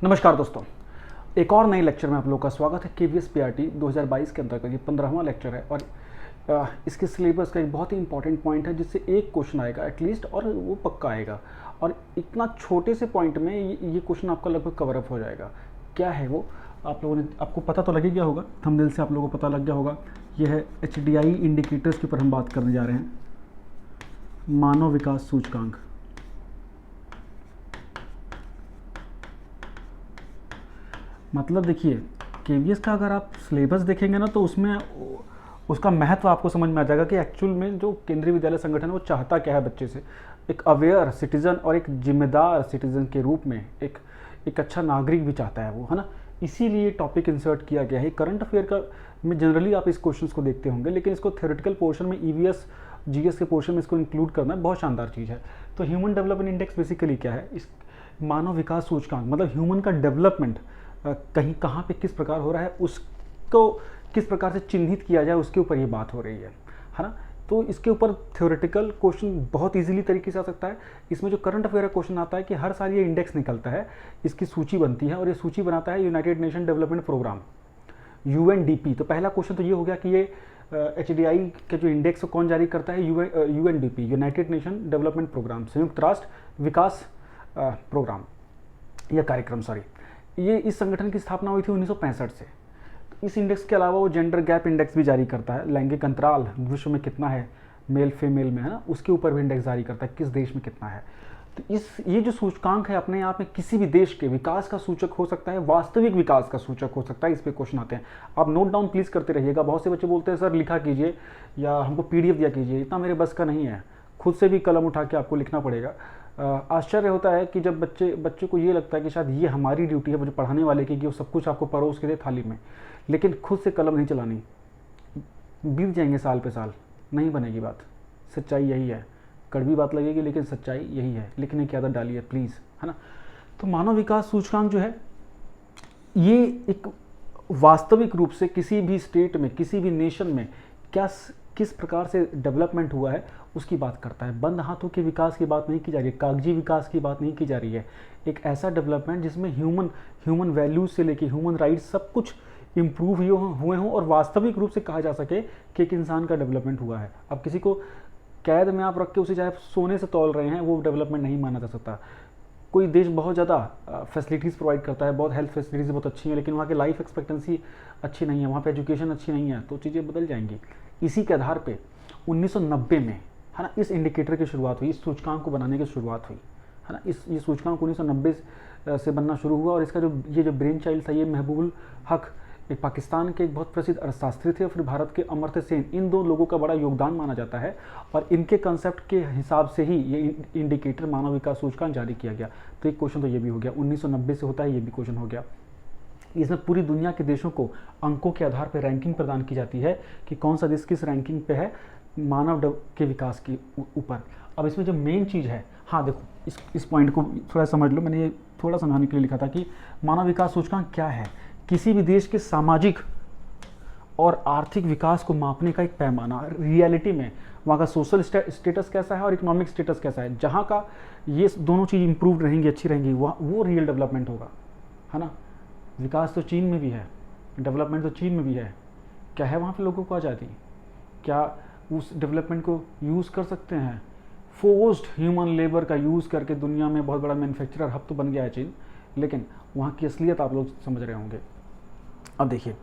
नमस्कार दोस्तों, एक और नए लेक्चर में आप लोगों का स्वागत है। KVS PRT 2022 के अंतर्गत ये 15वां लेक्चर है और इसके सिलेबस का एक बहुत ही इंपॉर्टेंट पॉइंट है जिससे एक क्वेश्चन आएगा एटलीस्ट, और वो पक्का आएगा। और इतना छोटे से पॉइंट में ये क्वेश्चन आपका लगभग कवर अप हो जाएगा। क्या है वो, आप लोगों ने, आपको पता तो लग ही गया होगा, थंबनेल से आप लोगों को पता लग गया होगा। ये है HDI इंडिकेटर्स के ऊपर हम बात करने जा रहे हैं, मानव विकास सूचकांक। मतलब देखिए, KVS का अगर आप सिलेबस देखेंगे ना तो उसमें उसका महत्व आपको समझ में आ जाएगा कि एक्चुअल में जो केंद्रीय विद्यालय संगठन है वो चाहता क्या है बच्चे से। एक अवेयर सिटीजन और एक जिम्मेदार सिटीजन के रूप में एक अच्छा नागरिक भी चाहता है वो, है ना। इसीलिए टॉपिक इंसर्ट किया गया है। करंट अफेयर का में जनरली आप इस क्वेश्चन को देखते होंगे, लेकिन इसको थ्योरेटिकल पोर्शन में EVS GS के पोर्शन में इसको इंक्लूड करना बहुत शानदार चीज़ है। तो ह्यूमन डेवलपमेंट इंडेक्स बेसिकली क्या है, इस मानव विकास सूचकांक मतलब ह्यूमन का डेवलपमेंट कहीं कहाँ पे किस प्रकार हो रहा है, उसको किस प्रकार से चिन्हित किया जाए, उसके ऊपर ये बात हो रही है ना। तो इसके ऊपर थ्योरेटिकल क्वेश्चन बहुत इजीली तरीके से आ सकता है। इसमें जो करंट अफेयर का क्वेश्चन आता है कि हर साल ये इंडेक्स निकलता है, इसकी सूची बनती है और ये सूची बनाता है United Nation Development Programme UNDP। तो पहला क्वेश्चन तो ये हो गया कि ये HDI के जो इंडेक्स कौन जारी करता है, UNDP, United Nation Development Programme, संयुक्त राष्ट्र विकास प्रोग्राम या कार्यक्रम, सॉरी। ये इस संगठन की स्थापना हुई थी 1965 से। तो इस इंडेक्स के अलावा वो जेंडर गैप इंडेक्स भी जारी करता है, लैंगिक अंतराल विश्व में कितना है मेल फीमेल में, है ना, उसके ऊपर भी इंडेक्स जारी करता है किस देश में कितना है। तो ये जो सूचकांक है अपने आप में किसी भी देश के विकास का सूचक हो सकता है, वास्तविक विकास का सूचक हो सकता है। इस पे क्वेश्चन आते हैं, आप नोट डाउन प्लीज़ करते रहिएगा। बहुत से बच्चे बोलते हैं सर लिखा कीजिए या हमको PDF दिया कीजिए, इतना मेरे बस का नहीं है, खुद से भी कलम उठा के आपको लिखना पड़ेगा। आश्चर्य होता है कि जब बच्चे को ये लगता है कि शायद ये हमारी ड्यूटी है मुझे पढ़ाने वाले की कि वो सब कुछ आपको परोस के दे थाली में, लेकिन खुद से कलम नहीं चलानी। बीत जाएंगे साल पे साल, नहीं बनेगी बात। सच्चाई यही है, कड़वी बात लगेगी लेकिन सच्चाई यही है। लिखने की आदत डालिए प्लीज़, है ना। तो मानव विकास सूचकांक जो है ये एक वास्तविक रूप से किसी भी स्टेट में, किसी भी नेशन में किस प्रकार से डेवलपमेंट हुआ है उसकी बात करता है। बंद हाथों के विकास की बात नहीं की जा रही है, कागजी विकास की बात नहीं की जा रही है। एक ऐसा डेवलपमेंट जिसमें ह्यूमन वैल्यूज से लेके ह्यूमन राइट्स सब कुछ इम्प्रूव हुए हों और वास्तविक रूप से कहा जा सके कि एक इंसान का डेवलपमेंट हुआ है। अब किसी को कैद में आप रख के उसे चाहे सोने से तौल रहे हैं, वो डेवलपमेंट नहीं माना जा सकता। कोई देश बहुत ज़्यादा फैसिलिटीज़ प्रोवाइड करता है, बहुत हेल्थ फैसिलिटीज़ बहुत अच्छी हैं, लेकिन वहाँ की लाइफ एक्सपेक्टेंसी अच्छी नहीं है, वहाँ पे एजुकेशन अच्छी नहीं है, तो चीज़ें बदल जाएंगी। इसी के आधार पे 1990 में, है ना, इस इंडिकेटर की शुरुआत हुई, इस सूचकांक को बनाने की शुरुआत हुई, है ना। ये सूचकांक 1990 से बनना शुरू हुआ और इसका ये जो ब्रेन चाइल्ड था, ये महबूबुल हक, एक पाकिस्तान के एक बहुत प्रसिद्ध अर्थशास्त्री थे, और फिर भारत के अमर्त्य सेन, इन दो लोगों का बड़ा योगदान माना जाता है और इनके कंसेप्ट के हिसाब से ही ये इंडिकेटर मानव विकास सूचकांक जारी किया गया। तो एक क्वेश्चन तो ये भी हो गया, 1990 से होता है, ये भी क्वेश्चन हो गया। इसमें पूरी दुनिया के देशों को अंकों के आधार पर रैंकिंग प्रदान की जाती है कि कौन सा देश किस रैंकिंग पे है मानव के विकास के ऊपर। अब इसमें जो मेन चीज़ है, हाँ देखो, इस पॉइंट को थोड़ा समझ लो। मैंने ये थोड़ा समझाने के लिए लिखा था कि मानव विकास सूचकांक क्या है। किसी भी देश के सामाजिक और आर्थिक विकास को मापने का एक पैमाना, रियलिटी में वहाँ का सोशल स्टेटस कैसा है और इकोनॉमिक स्टेटस कैसा है। जहाँ का ये दोनों चीज़ इंप्रूव रहेंगी, अच्छी रहेंगी, वो रियल डेवलपमेंट होगा, है ना। विकास तो चीन में भी है, डेवलपमेंट तो चीन में भी है। क्या है वहाँ पे लोगों को आज़ादी? क्या उस डेवलपमेंट को यूज़ कर सकते हैं? फोर्स्ड ह्यूमन लेबर का यूज़ करके दुनिया में बहुत बड़ा मैन्युफैक्चरर हब तो बन गया है चीन, लेकिन वहाँ की असलियत आप लोग समझ रहे होंगे। अब देखिए,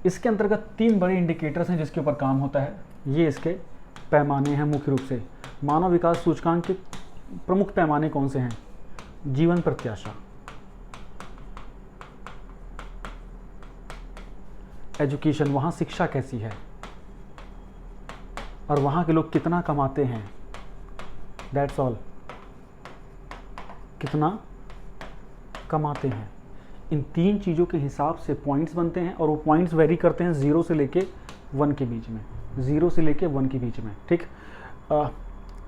इसके अंतर्गत 3 बड़े इंडिकेटर्स हैं जिसके ऊपर काम होता है। ये इसके पैमाने हैं मुख्य रूप से। मानव विकास सूचकांक के प्रमुख पैमाने कौन से हैं? जीवन प्रत्याशा, एजुकेशन, वहाँ शिक्षा कैसी है और वहाँ के लोग कितना कमाते हैं, दैट्स ऑल, कितना कमाते हैं। इन 3 चीज़ों के हिसाब से पॉइंट्स बनते हैं और वो पॉइंट्स वेरी करते हैं 0 से लेके 1 के बीच में, 0 से लेके 1 के बीच में, ठीक।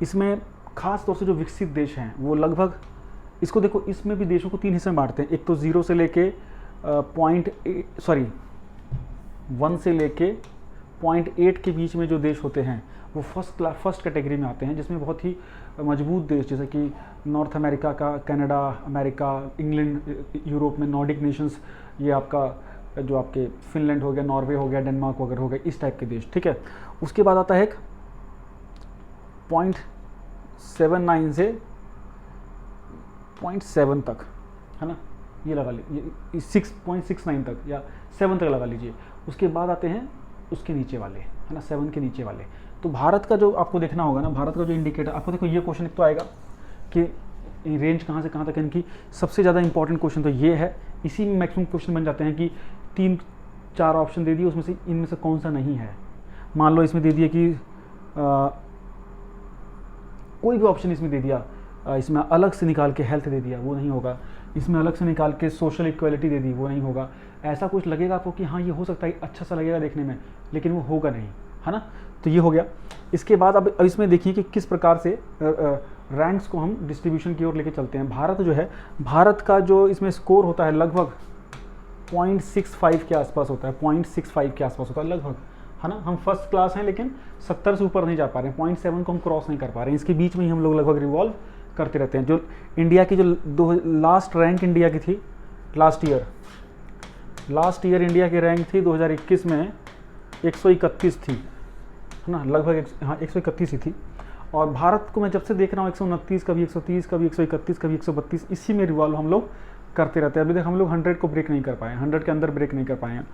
इसमें ख़ास तौर से जो विकसित देश हैं वो लगभग, इसको देखो, इसमें भी देशों को 3 हिस्से में बांटते हैं। एक तो 0 से लेके 1 से लेके 0.8 के बीच में जो देश होते हैं वो फर्स्ट कैटेगरी में आते हैं, जिसमें बहुत ही मजबूत देश जैसे कि नॉर्थ अमेरिका का, कनाडा, अमेरिका, इंग्लैंड, यूरोप में नॉर्डिक नेशंस, ये आपका जो आपके फिनलैंड हो गया, नॉर्वे हो गया, डेनमार्क वगैरह हो गया, इस टाइप के देश, ठीक है। उसके बाद आता है एक 0.79 से 0.7 तक, है ना, ये लगा लीजिए, 6.69 तक या 7 तक लगा लीजिए। उसके बाद आते हैं उसके नीचे वाले, है ना, 7 के नीचे वाले। तो भारत का जो आपको देखना होगा ना, भारत का जो इंडिकेटर आपको, देखो ये क्वेश्चन एक तो आएगा कि रेंज कहाँ से कहाँ तक, इनकी सबसे ज़्यादा इंपॉर्टेंट क्वेश्चन तो ये है। इसी में मैक्सिमम क्वेश्चन बन जाते हैं कि 3-4 ऑप्शन दे दिए, उसमें से इनमें से कौन सा नहीं है। मान लो इसमें दे दिया कि कोई भी ऑप्शन इसमें दे दिया, इसमें अलग से निकाल के हेल्थ दे दिया, वो नहीं होगा। इसमें अलग से निकाल के सोशल इक्वालिटी दे दी, वो नहीं होगा। ऐसा कुछ लगेगा आपको कि हाँ ये हो सकता है, अच्छा सा लगेगा देखने में, लेकिन वो होगा नहीं, है ना। तो ये हो गया। इसके बाद अब इसमें देखिए कि किस प्रकार से रैंक्स को हम डिस्ट्रीब्यूशन की ओर लेके चलते हैं। भारत जो है, भारत का जो इसमें स्कोर होता है लगभग 0.65 के आसपास होता है, 0.65 के आसपास होता है लगभग, है ना। हम फर्स्ट क्लास हैं लेकिन 70 से ऊपर नहीं जा पा रहे हैं, 0.7 को हम क्रॉस नहीं कर पा रहे हैं, इसके बीच में ही हम लोग लगभग रिवॉल्व करते रहते हैं। जो इंडिया की जो लास्ट रैंक इंडिया की थी लास्ट ईयर इंडिया की रैंक थी 2021 में 131 थी, है ना, लगभग हाँ 131 ही थी। और भारत को मैं जब से देख रहा हूँ 129, कभी 130, कभी 131, कभी 132, इसी में रिवॉल्व हम लोग करते रहते हैं। अभी तक हम लोग 100 को ब्रेक नहीं कर पाए, 100 के अंदर ब्रेक नहीं कर पाए हैं,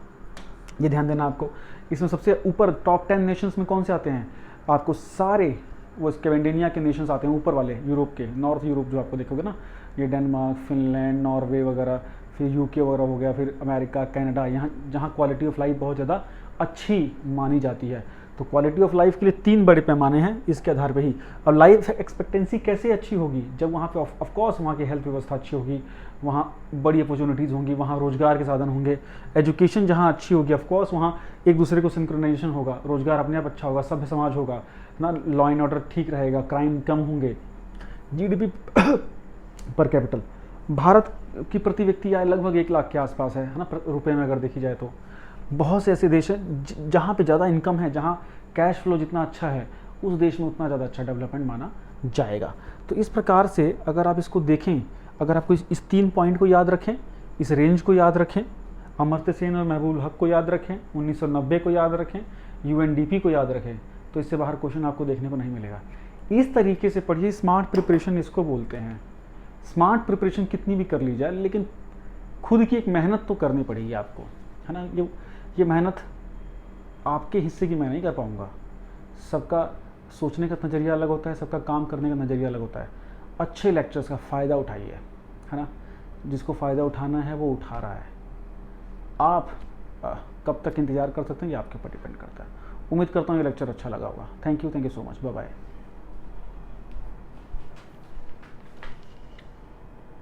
ये ध्यान देना आपको। इसमें सबसे ऊपर टॉप 10 नेशंस में कौन से आते हैं आपको, सारे वो स्कैंडिनेविया के नेशंस आते हैं ऊपर वाले, यूरोप के, नॉर्थ यूरोप जो आपको देखोगे ना, ये डेनमार्क, फिनलैंड, नॉर्वे वगैरह, फिर यूके वगैरह हो गया, फिर अमेरिका, कनाडा, यहाँ जहाँ क्वालिटी ऑफ लाइफ बहुत ज़्यादा अच्छी मानी जाती है। तो क्वालिटी ऑफ लाइफ के लिए 3 बड़े पैमाने हैं इसके आधार पे ही। अब लाइफ एक्सपेक्टेंसी कैसे अच्छी होगी, जब वहाँ पे ऑफकोर्स वहाँ की हेल्थ व्यवस्था अच्छी होगी, वहाँ बड़ी अपॉर्चुनिटीज़ होंगी, वहाँ रोजगार के साधन होंगे, एजुकेशन जहाँ अच्छी होगी, ऑफकोर्स वहाँ एक दूसरे को सिंक्रोनाइजेशन होगा, रोजगार अपने आप अच्छा होगा, सभ्य समाज होगा ना, लॉ एंड ऑर्डर ठीक रहेगा, क्राइम कम होंगे, जीडीपी पर कैपिटल भारत की प्रति व्यक्ति आय लगभग 1 लाख के आसपास है ना, रुपए में अगर देखी जाए तो। बहुत से ऐसे देश हैं जहाँ पे ज़्यादा इनकम है, जहाँ कैश फ्लो जितना अच्छा है, उस देश में उतना ज़्यादा अच्छा डेवलपमेंट माना जाएगा। तो इस प्रकार से अगर आप इसको देखें, अगर आपको इस 3 पॉइंट को याद रखें, इस रेंज को याद रखें, अमर्त्य सेन और महबूब हक को याद रखें, 1990 को याद रखें, यूएनडीपी को याद रखें, तो इससे बाहर क्वेश्चन आपको देखने को नहीं मिलेगा। इस तरीके से पढ़िए, स्मार्ट प्रिपरेशन इसको बोलते हैं। स्मार्ट प्रिपरेशन कितनी भी कर ली जाए, लेकिन खुद की एक मेहनत तो करनी पड़ेगी आपको, है ना। ये मेहनत आपके हिस्से की मैं नहीं कर पाऊँगा। सबका सोचने का नज़रिया अलग होता है, सबका काम करने का नज़रिया अलग होता है। अच्छे लेक्चर्स का फ़ायदा उठाइए, है ना। जिसको फ़ायदा उठाना है वो उठा रहा है। आप कब तक इंतज़ार कर सकते हैं ये आपके ऊपर डिपेंड करता है। उम्मीद करता हूँ ये लेक्चर अच्छा लगा होगा। Thank you so much, bye bye.